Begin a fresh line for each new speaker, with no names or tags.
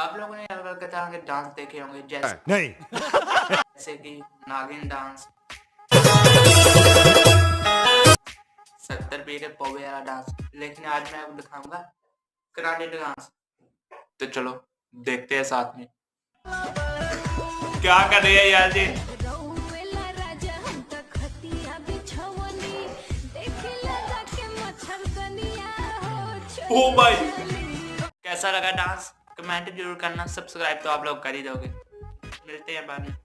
आप लोगों ने अलग अलग तरह के डांस देखे होंगे जैसे
नहीं।
जैसे कि नागिन डांस, सत्तर पी के पौवे वाला डांस, लेकिन आज मैं आपको दिखाऊंगा कराटे डांस। तो चलो देखते हैं साथ में। क्या कर रही है यार जी? ओ भाई, कैसा लगा डांस? कमेंट जरूर करना, सब्सक्राइब तो आप लोग कर ही दोगे। मिलते हैं बाद में।